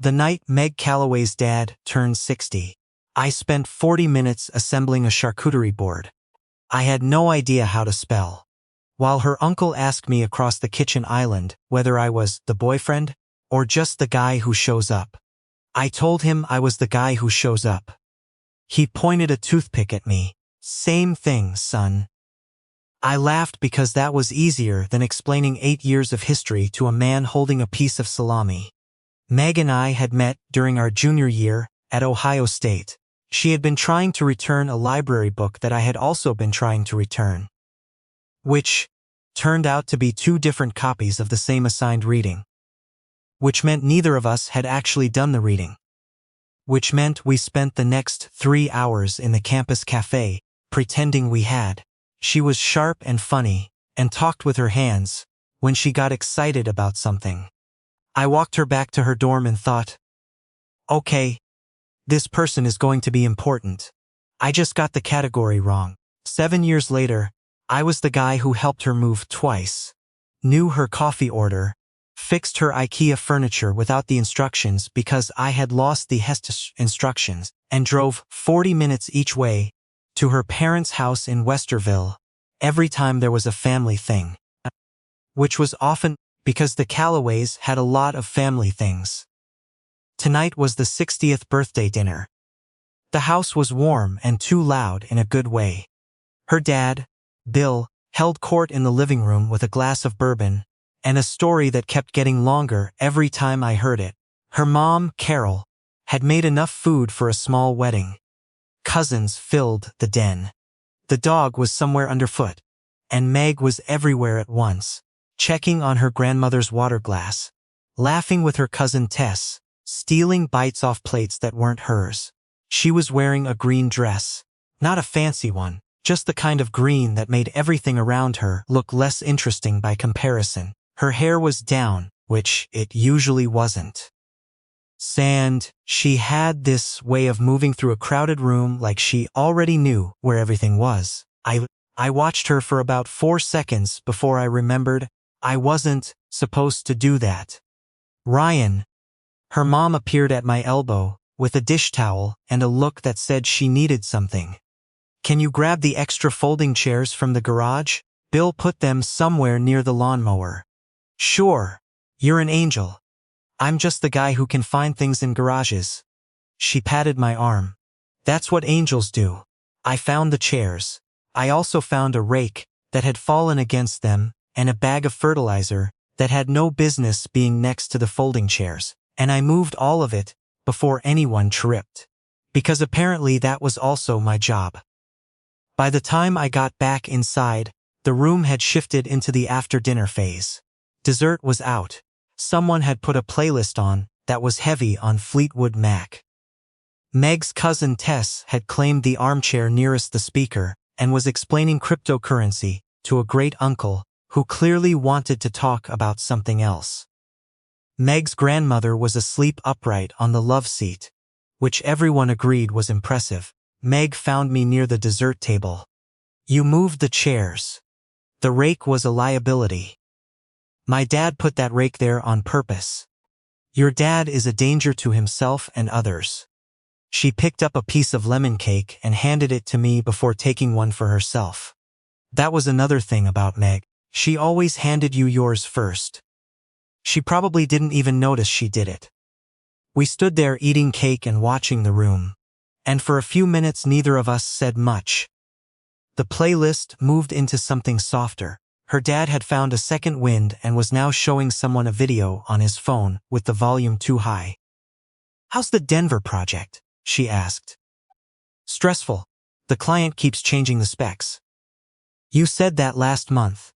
The night Meg Calloway's dad turned 60. I spent 40 minutes assembling a charcuterie board. I had no idea how to spell. While her uncle asked me across the kitchen island whether I was the boyfriend or just the guy who shows up. I told him I was the guy who shows up. He pointed a toothpick at me. Same thing, son. I laughed because that was easier than explaining 8 years of history to a man holding a piece of salami. Meg and I had met during our junior year at Ohio State. She had been trying to return a library book that I had also been trying to return, which turned out to be 2 different copies of the same assigned reading, which meant neither of us had actually done the reading, which meant we spent the next 3 hours in the campus cafe pretending we had. She was sharp and funny and talked with her hands when she got excited about something. I walked her back to her dorm and thought, okay, this person is going to be important. I just got the category wrong. 7 years later, I was the guy who helped her move twice, knew her coffee order, fixed her IKEA furniture without the instructions because I had lost the instructions, and drove 40 minutes each way to her parents' house in Westerville every time there was a family thing, which was often because the Callaways had a lot of family things. Tonight was the 60th birthday dinner. The house was warm and too loud in a good way. Her dad, Bill, held court in the living room with a glass of bourbon and a story that kept getting longer every time I heard it. Her mom, Carol, had made enough food for a small wedding. Cousins filled the den. The dog was somewhere underfoot, and Meg was everywhere at once, checking on her grandmother's water glass, laughing with her cousin Tess, stealing bites off plates that weren't hers. She was wearing a green dress, not a fancy one, just the kind of green that made everything around her look less interesting by comparison. Her hair was down, which it usually wasn't. And she had this way of moving through a crowded room like she already knew where everything was. I watched her for about 4 seconds before I remembered I wasn't supposed to do that. Ryan. Her mom appeared at my elbow with a dish towel and a look that said she needed something. Can you grab the extra folding chairs from the garage? Bill put them somewhere near the lawnmower. Sure. You're an angel. I'm just the guy who can find things in garages. She patted my arm. That's what angels do. I found the chairs. I also found a rake that had fallen against them and a bag of fertilizer that had no business being next to the folding chairs, and I moved all of it before anyone tripped. Because apparently that was also my job. By the time I got back inside, the room had shifted into the after-dinner phase. Dessert was out. Someone had put a playlist on that was heavy on Fleetwood Mac. Meg's cousin Tess had claimed the armchair nearest the speaker and was explaining cryptocurrency to a great-uncle who clearly wanted to talk about something else. Meg's grandmother was asleep upright on the love seat, which everyone agreed was impressive. Meg found me near the dessert table. You moved the chairs. The rake was a liability. My dad put that rake there on purpose. Your dad is a danger to himself and others. She picked up a piece of lemon cake and handed it to me before taking one for herself. That was another thing about Meg. She always handed you yours first. She probably didn't even notice she did it. We stood there eating cake and watching the room, and for a few minutes neither of us said much. The playlist moved into something softer. Her dad had found a second wind and was now showing someone a video on his phone with the volume too high. How's the Denver project? She asked. Stressful. The client keeps changing the specs. You said that last month.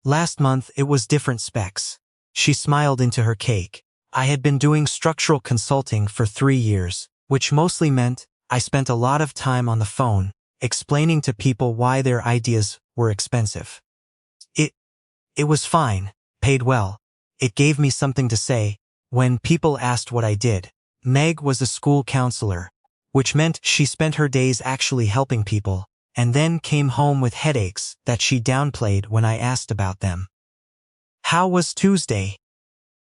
Last month it was different specs. She smiled into her cake. I had been doing structural consulting for 3 years, which mostly meant I spent a lot of time on the phone, explaining to people why their ideas were expensive. It was fine, paid well. It gave me something to say when people asked what I did. Meg was a school counselor, which meant she spent her days actually helping people, and then came home with headaches that she downplayed when I asked about them. How was Tuesday?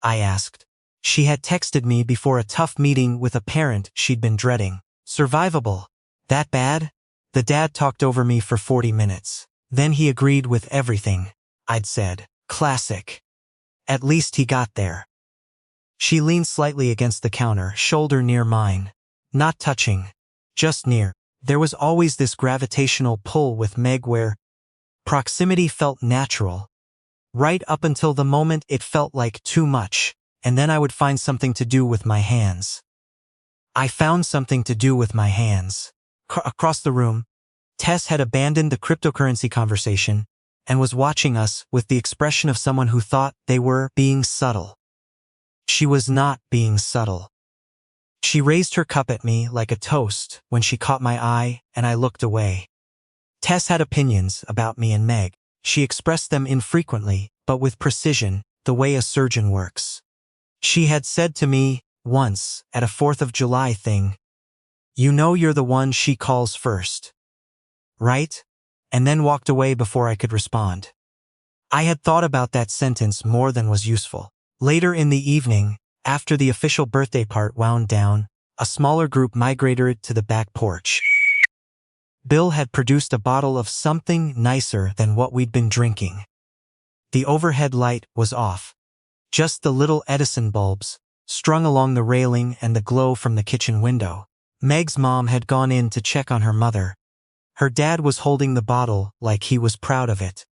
I asked. She had texted me before a tough meeting with a parent she'd been dreading. Survivable. That bad? The dad talked over me for 40 minutes. Then he agreed with everything I'd said. Classic. At least he got there. She leaned slightly against the counter, shoulder near mine. Not touching. Just near. There was always this gravitational pull with Meg where proximity felt natural. Right up until the moment it felt like too much, and then I would find something to do with my hands. I found something to do with my hands. Across the room, Tess had abandoned the cryptocurrency conversation and was watching us with the expression of someone who thought they were being subtle. She was not being subtle. She raised her cup at me like a toast when she caught my eye, and I looked away. Tess had opinions about me and Meg. She expressed them infrequently, but with precision, the way a surgeon works. She had said to me, once, at a 4th of July thing, "You know you're the one she calls first. Right?" And then walked away before I could respond. I had thought about that sentence more than was useful. Later in the evening, after the official birthday part wound down, a smaller group migrated to the back porch. Bill had produced a bottle of something nicer than what we'd been drinking. The overhead light was off. Just the little Edison bulbs, strung along the railing, and the glow from the kitchen window. Meg's mom had gone in to check on her mother. Her dad was holding the bottle like he was proud of it.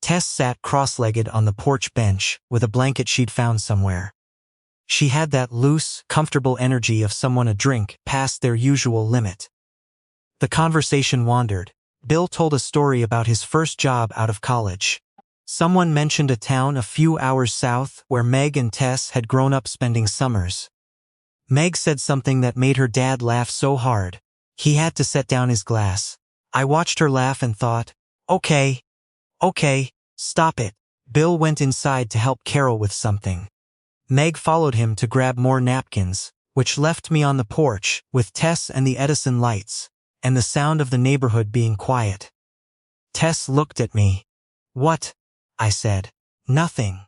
Tess sat cross-legged on the porch bench with a blanket she'd found somewhere. She had that loose, comfortable energy of someone a drink past their usual limit. The conversation wandered. Bill told a story about his first job out of college. Someone mentioned a town a few hours south where Meg and Tess had grown up spending summers. Meg said something that made her dad laugh so hard, he had to set down his glass. I watched her laugh and thought, okay, stop it. Bill went inside to help Carol with something. Meg followed him to grab more napkins, which left me on the porch with Tess and the Edison lights, and the sound of the neighborhood being quiet. Tess looked at me. "What?" I said. "Nothing.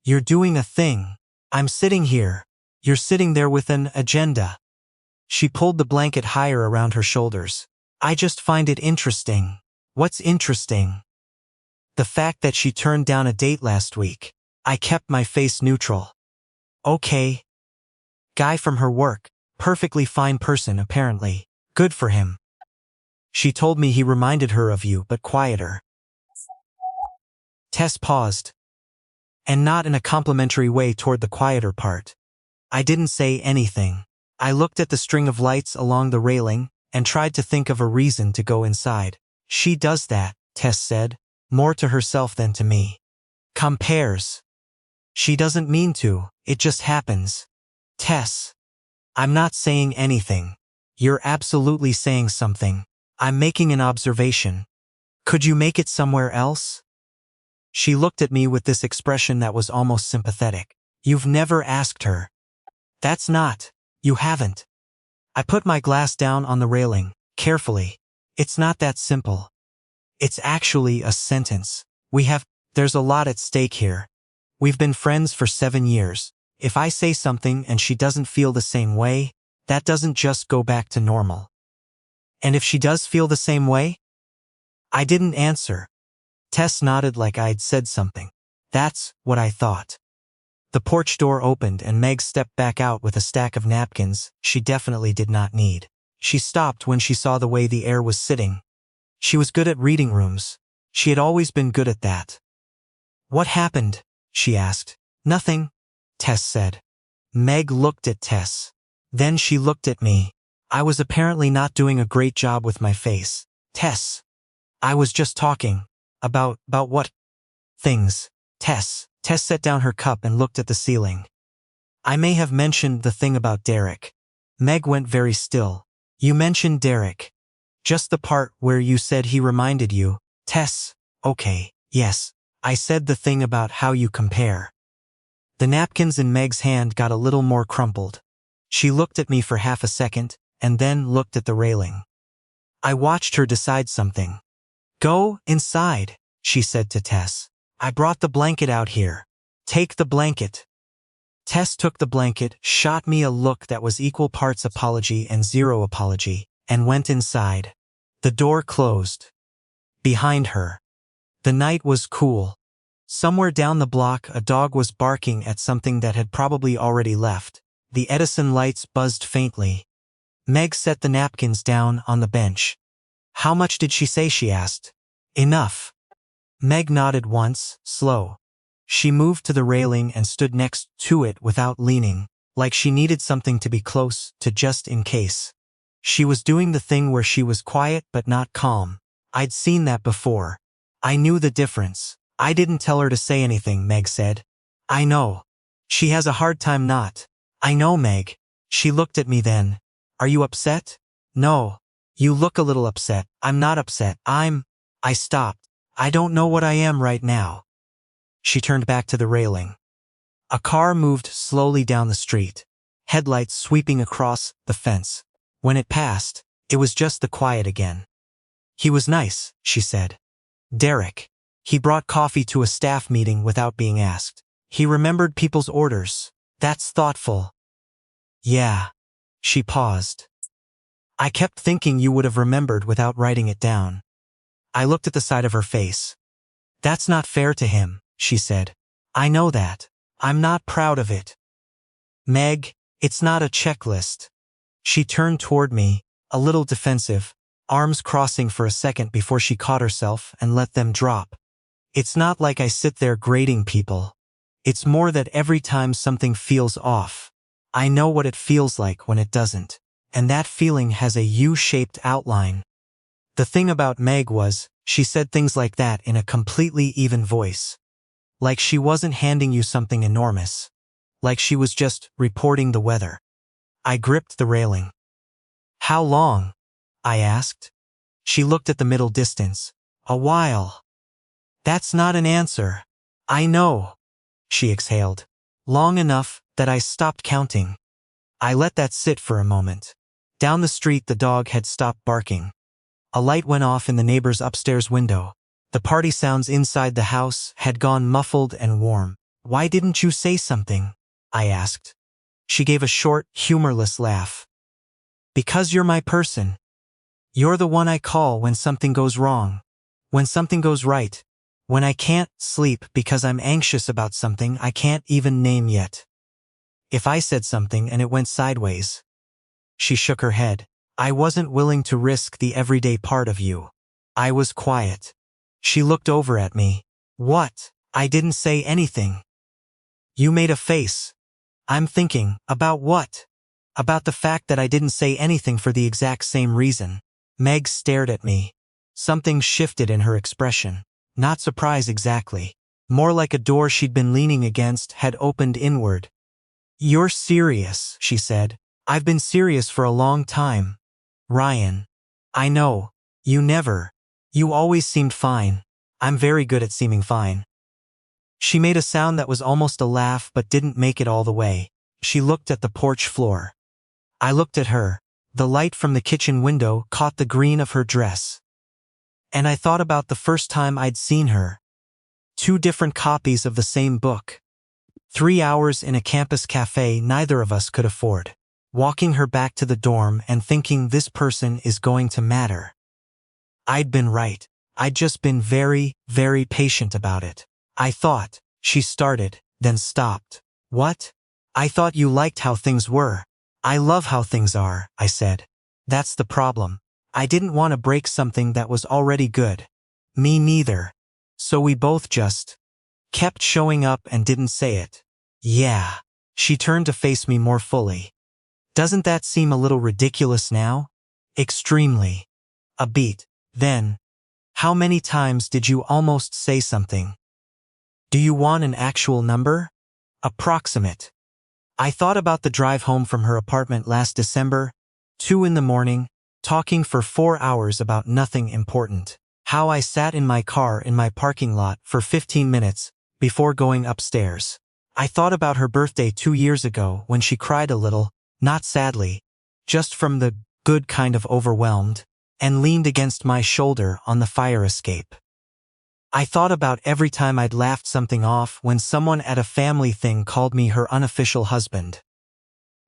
You're doing a thing. I'm sitting here. You're sitting there with an agenda." She pulled the blanket higher around her shoulders. "I just find it interesting." "What's interesting?" "The fact that she turned down a date last week." I kept my face neutral. "Okay. Guy from her work. Perfectly fine person apparently. Good for him. She told me he reminded her of you but quieter." Tess paused. And not in a complimentary way toward the quieter part. I didn't say anything. I looked at the string of lights along the railing and tried to think of a reason to go inside. "She does that," Tess said, more to herself than to me. "Compares. She doesn't mean to, it just happens." "Tess. I'm not saying anything. You're absolutely saying something. I'm making an observation. Could you make it somewhere else?" She looked at me with this expression that was almost sympathetic. "You've never asked her." "That's not. You haven't." I put my glass down on the railing, carefully. "It's not that simple. It's actually a sentence. There's a lot at stake here. We've been friends for 7 years. If I say something and she doesn't feel the same way, that doesn't just go back to normal. And if she does feel the same way?" I didn't answer. Tess nodded like I'd said something. "That's what I thought." The porch door opened and Meg stepped back out with a stack of napkins she definitely did not need. She stopped when she saw the way the air was sitting. She was good at reading rooms. She had always been good at that. "What happened?" she asked. "Nothing," Tess said. Meg looked at Tess. Then she looked at me. I was apparently not doing a great job with my face. "Tess. I was just talking. About what?" "Things. Tess." Tess set down her cup and looked at the ceiling. "I may have mentioned the thing about Derek." Meg went very still. "You mentioned Derek. Just the part where you said he reminded you." "Tess. Okay, yes. I said the thing about how you compare." The napkins in Meg's hand got a little more crumpled. She looked at me for half a second, and then looked at the railing. I watched her decide something. "Go inside," she said to Tess. "I brought the blanket out here. Take the blanket." Tess took the blanket, shot me a look that was equal parts apology and zero apology, and went inside. The door closed behind her. The night was cool. Somewhere down the block, a dog was barking at something that had probably already left. The Edison lights buzzed faintly. Meg set the napkins down on the bench. "How much did she say?" she asked. "Enough." Meg nodded once, slow. She moved to the railing and stood next to it without leaning, like she needed something to be close to just in case. She was doing the thing where she was quiet but not calm. I'd seen that before. I knew the difference. "I didn't tell her to say anything," Meg said. "I know. She has a hard time not." "I know, Meg." She looked at me then. "Are you upset?" "No. You look a little upset." "I'm not upset. I stopped. "I don't know what I am right now." She turned back to the railing. A car moved slowly down the street, headlights sweeping across the fence. When it passed, it was just the quiet again. "He was nice," she said. "Derek. He brought coffee to a staff meeting without being asked. He remembered people's orders. That's thoughtful." "Yeah." She paused. "I kept thinking you would have remembered without writing it down." I looked at the side of her face. "That's not fair to him," she said. "I know that. I'm not proud of it." "Meg, it's not a checklist." She turned toward me, a little defensive, arms crossing for a second before she caught herself and let them drop. "It's not like I sit there grading people. It's more that every time something feels off, I know what it feels like when it doesn't. And that feeling has a U-shaped outline." The thing about Meg was, she said things like that in a completely even voice. Like she wasn't handing you something enormous. Like she was just reporting the weather. I gripped the railing. "How long?" I asked. She looked at the middle distance. "A while." "That's not an answer." "I know." She exhaled. "Long enough that I stopped counting." I let that sit for a moment. Down the street the dog had stopped barking. A light went off in the neighbor's upstairs window. The party sounds inside the house had gone muffled and warm. "Why didn't you say something?" I asked. She gave a short, humorless laugh. "Because you're my person. You're the one I call when something goes wrong. When something goes right. When I can't sleep because I'm anxious about something I can't even name yet. If I said something and it went sideways." She shook her head. "I wasn't willing to risk the everyday part of you. I was quiet." She looked over at me. "What?" "I didn't say anything." "You made a face." "I'm thinking, about what?" "About the fact that I didn't say anything for the exact same reason." Meg stared at me. Something shifted in her expression. Not surprise exactly. More like a door she'd been leaning against had opened inward. "You're serious," she said. "I've been serious for a long time. Ryan. I know. You never. You always seemed fine. I'm very good at seeming fine." She made a sound that was almost a laugh but didn't make it all the way. She looked at the porch floor. I looked at her. The light from the kitchen window caught the green of her dress. And I thought about the first time I'd seen her. 2 different copies of the same book. 3 hours in a campus cafe neither of us could afford. Walking her back to the dorm and thinking this person is going to matter. I'd been right. I'd just been very, very patient about it. "I thought," she started, then stopped. "What?" "I thought you liked how things were." "I love how things are," I said. "That's the problem. I didn't want to break something that was already good." "Me neither." So we both just kept showing up and didn't say it. "Yeah." She turned to face me more fully. "Doesn't that seem a little ridiculous now?" "Extremely." A beat. Then, "How many times did you almost say something?" "Do you want an actual number?" "Approximate." I thought about the drive home from her apartment last December, 2 in the morning, talking for 4 hours about nothing important. How I sat in my car in my parking lot for 15 minutes before going upstairs. I thought about her birthday 2 years ago when she cried a little, not sadly, just from the good kind of overwhelmed, and leaned against my shoulder on the fire escape. I thought about every time I'd laughed something off when someone at a family thing called me her unofficial husband.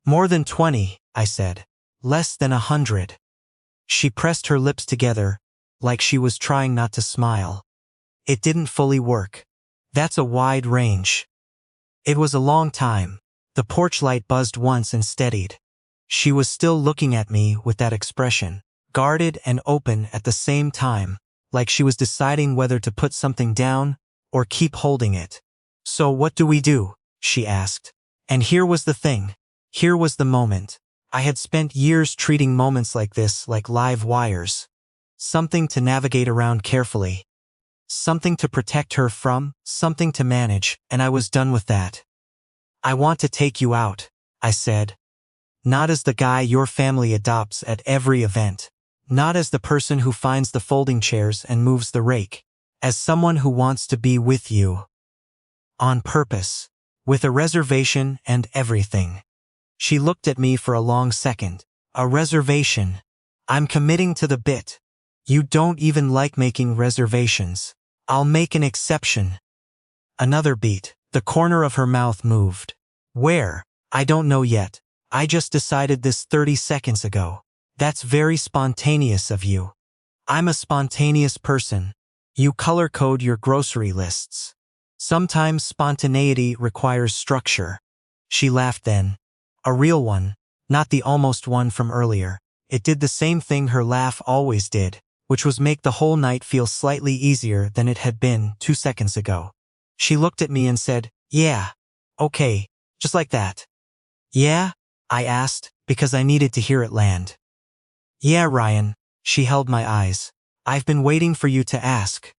More than 20, I said. Less than 100. She pressed her lips together, like she was trying not to smile. It didn't fully work. That's a wide range. It was a long time. The porch light buzzed once and steadied. She was still looking at me with that expression, guarded and open at the same time, like she was deciding whether to put something down or keep holding it. So what do we do? She asked. And here was the thing. Here was the moment. I had spent years treating moments like this like live wires. Something to navigate around carefully. Something to protect her from, something to manage, and I was done with that. I want to take you out, I said. Not as the guy your family adopts at every event. Not as the person who finds the folding chairs and moves the rake. As someone who wants to be with you. On purpose. With a reservation and everything. She looked at me for a long second. A reservation. I'm committing to the bit. You don't even like making reservations. I'll make an exception. Another beat. The corner of her mouth moved. Where? I don't know yet. I just decided this 30 seconds ago. That's very spontaneous of you. I'm a spontaneous person. You color code your grocery lists. Sometimes spontaneity requires structure. She laughed then. A real one, not the almost one from earlier. It did the same thing her laugh always did, which was make the whole night feel slightly easier than it had been 2 seconds ago. She looked at me and said, yeah, okay, just like that. Yeah? I asked, because I needed to hear it land. Yeah, Ryan, she held my eyes. I've been waiting for you to ask.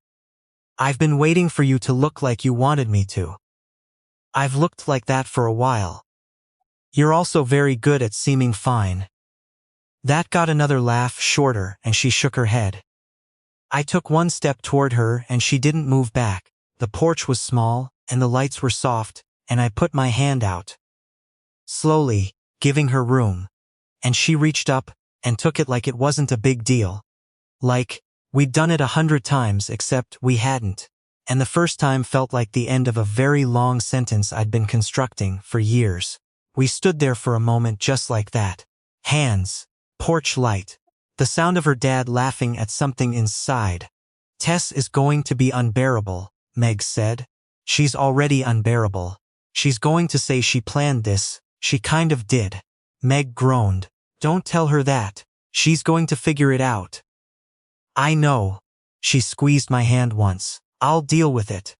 I've been waiting for you to look like you wanted me to. I've looked like that for a while. You're also very good at seeming fine. That got another laugh shorter and she shook her head. I took one step toward her and she didn't move back. The porch was small and the lights were soft and I put my hand out. Slowly, giving her room. And she reached up and took it like it wasn't a big deal. Like, we'd done it 100 times except we hadn't. And the first time felt like the end of a very long sentence I'd been constructing for years. We stood there for a moment just like that. Hands. Porch light. The sound of her dad laughing at something inside. Tess is going to be unbearable, Meg said. She's already unbearable. She's going to say she planned this. She kind of did. Meg groaned. Don't tell her that. She's going to figure it out. I know. She squeezed my hand once. I'll deal with it.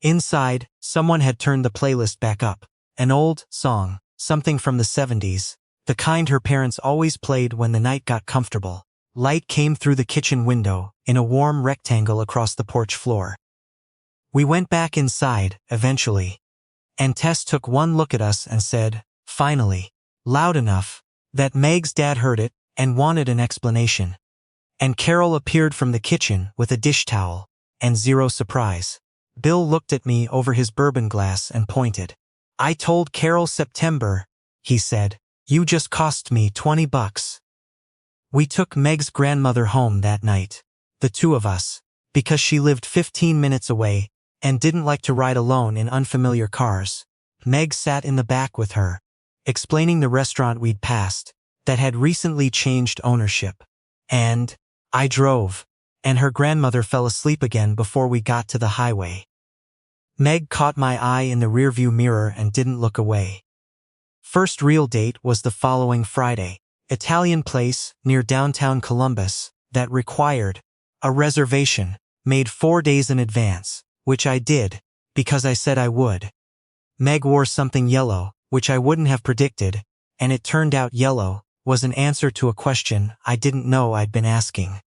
Inside, someone had turned the playlist back up. An old song, something from the 70s, the kind her parents always played when the night got comfortable. Light came through the kitchen window, in a warm rectangle across the porch floor. We went back inside, eventually. And Tess took one look at us and said, finally, loud enough, that Meg's dad heard it and wanted an explanation. And Carol appeared from the kitchen with a dish towel, and zero surprise. Bill looked at me over his bourbon glass and pointed. I told Carol September, he said. You just cost me $20. We took Meg's grandmother home that night, the two of us, because she lived 15 minutes away and didn't like to ride alone in unfamiliar cars. Meg sat in the back with her, explaining the restaurant we'd passed, that had recently changed ownership. And I drove, and her grandmother fell asleep again before we got to the highway. Meg caught my eye in the rearview mirror and didn't look away. First real date was the following Friday. Italian place near downtown Columbus that required a reservation made 4 days in advance, which I did because I said I would. Meg wore something yellow, which I wouldn't have predicted, and it turned out yellow was an answer to a question I didn't know I'd been asking.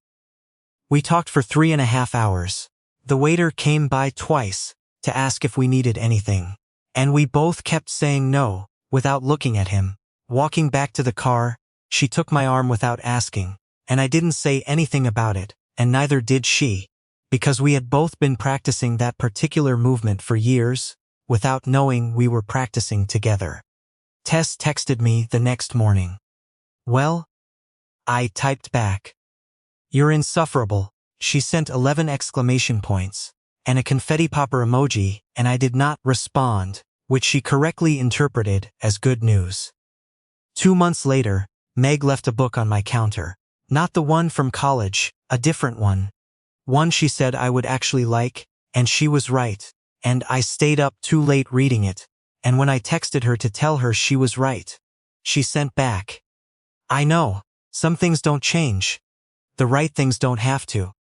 We talked for 3.5 hours. The waiter came by twice to ask if we needed anything, and we both kept saying no without looking at him. Walking back to the car, she took my arm without asking, and I didn't say anything about it, and neither did she, because we had both been practicing that particular movement for years, without knowing we were practicing together. Tess texted me the next morning. Well? I typed back. You're insufferable, She sent 11 exclamation points and a confetti popper emoji, and I did not respond, which she correctly interpreted as good news. 2 months later, Meg left a book on my counter. Not the one from college, a different one. One she said I would actually like, and she was right. And I stayed up too late reading it, and when I texted her to tell her she was right, she sent back, "I know, some things don't change. The right things don't have to."